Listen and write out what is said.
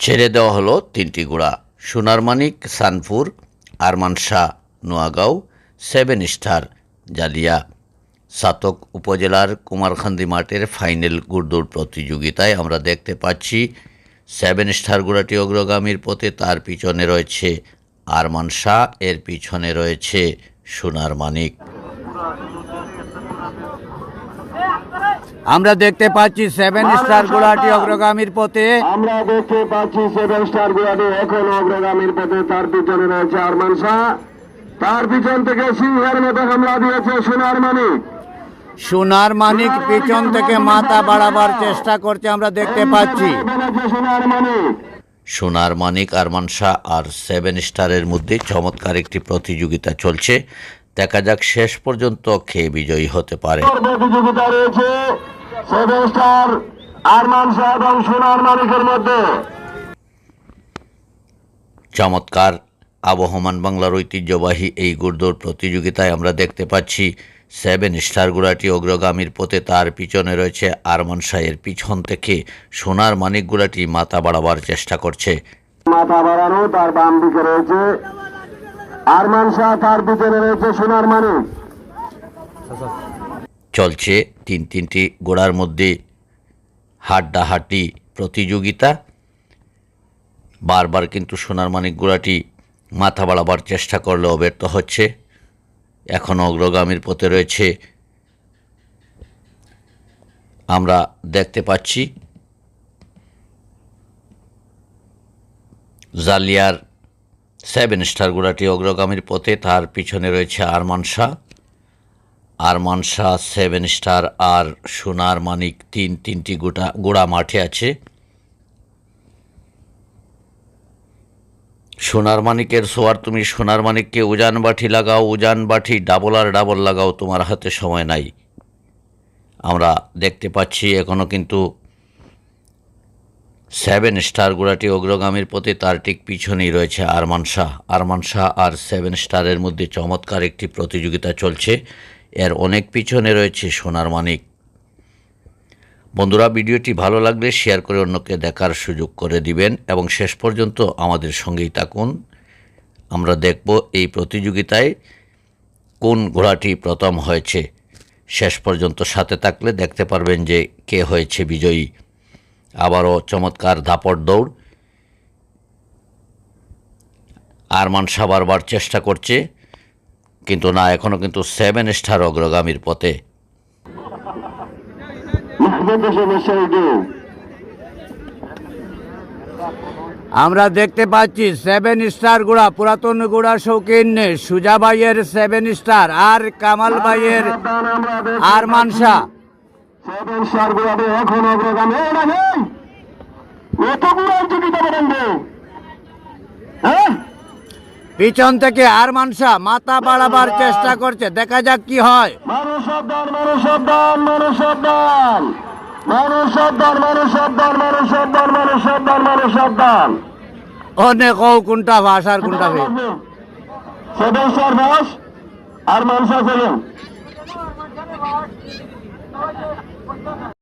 ছেড়ে দেওয়া হলো 3টি ঘোড়া। সোনার মানিক সানপুর, আরমান শাহ নোয়াগাঁও, 7 স্টার জালিয়া। সাতক উপজেলার কুমারখান্দি মাঠের ফাইনাল ঘোড়দৌড় প্রতিযোগিতায় আমরা দেখতে পাচ্ছি 7 স্টার ঘোড়াটি অগ্রগামীর পথে, তার পিছনে রয়েছে আরমান শাহ, এর পিছনে রয়েছে সোনার মানিক। আমরা দেখতে পাচ্ছি 7 স্টার ঘোড়াটি অগ্রগামীর পথে। আমরা দেখতে পাচ্ছি 7 স্টার ঘোড়াটি এখন অগ্রগামীর পথে, তার পিছনে রয়েছে আরমান শাহ, তার পিছন থেকে সিংহের মতো হামলা দিয়েছে সোনার মানিক। সোনার মানিক পিছন থেকে মাথা বাড়াবার চেষ্টা করছে, আমরা দেখতে পাচ্ছি। সোনার মানিক, আরমান শাহ আর 7 স্টারের মধ্যে চমৎকার একটি প্রতিযোগিতা চলছে। দেখা যাক শেষ পর্যন্ত কে বিজয়ী হতে পারে। প্রতিযোগিতা রয়েছে 7 স্টার আরমান শাহ এবং সোনার মানিকের মধ্যে। চমৎকার আবহমান বাংলার ঐতিহ্যবাহী এই ঘোড়দৌড় প্রতিযোগিতায় আমরা দেখতে পাচ্ছি 7 স্টার ঘোড়াটি অগ্রগামীর পথে, তার পিছনে রয়েছে আরমান শাহের পিছন থেকে সোনার মানিক ঘোড়াটি মাথা বাড়াবার চেষ্টা করছে। মাথা বাড়ানো, তার বাম দিকে রয়েছে আরমান শাহ, তার পিছনে রয়েছে সোনার মানিক। চলছে 3টি ঘোড়ার মধ্যে হাড্ডাহাড্ডি প্রতিযোগিতা। বারবার কিন্তু সোনার মানিক ঘোড়াটি মাথা বাড়াবার চেষ্টা করলেও ব্যর্থ হচ্ছে। এখনও অগ্রগামীর পথে রয়েছে। আমরা দেখতে পাচ্ছি জালিয়ার 7 স্টার ঘোড়াটি অগ্রগামীর পথে, তার পিছনে রয়েছে আরমান শাহ। আরমান শাহ, 7 স্টার আর সোনার মানিক তিনটি ঘোড়া মাঠে আছে। সোনার মানিকের সোয়ার তুমি সোনার মানিককে উজান বাটি লাগাও, উজান বাটি ডাবল আর ডাবল লাগাও, তোমার হাতে সময় নাই। আমরা দেখতে পাচ্ছি এখনও কিন্তু 7 স্টার ঘোড়াটি অগ্রগামীর পথে, তার ঠিক পিছনেই রয়েছে আরমান শাহ। আরমান শাহ আর 7 স্টারের মধ্যে চমৎকার একটি প্রতিযোগিতা চলছে। এর অনেক পিছনে রয়েছে সোনার মানিক। বন্ধুরা, ভিডিওটি ভালো লাগলে শেয়ার করে অন্যকে দেখার সুযোগ করে দিবেন এবং শেষ পর্যন্ত আমাদের সঙ্গেই থাকুন। আমরা দেখব এই প্রতিযোগিতায় কোন ঘোড়াটি প্রথম হয়েছে। শেষ পর্যন্ত সাথে থাকলে দেখতে পারবেন যে কে হয়েছে বিজয়ী। আবারও চমৎকার দাপট দৌড়। আরমান শাহ বারবার চেষ্টা করছে, কিন্তু না, এখনও কিন্তু 7 স্টার অগ্রগামীর পথে। আমরা দেখতে পাচ্ছি 7 স্টার ঘোড়া, পুরাতন ঘোড়া শৌখিন সুজা ভাইয়ের 7 স্টার আর কামাল ভাইয়ের আরমান শাহ। 7 স্টার ঘোড়াটি এখন অগ্রগামী। পিছন থেকে আরমান শাহ মাথা বাড়াবার চেষ্টা করছে, দেখা যাক কি হয়। মানুষ সাবধান, মানুষ সাবধান, মানুষ সাবধান, মানুষ সাবধান, মানুষ সাবধান, মানুষ সাবধান, মানুষ সাবধান, মানুষ সাবধান। অনেক কোনটা ভাষ আর কোনটা ভেদ। 7 স্টার বাস আর মানুষ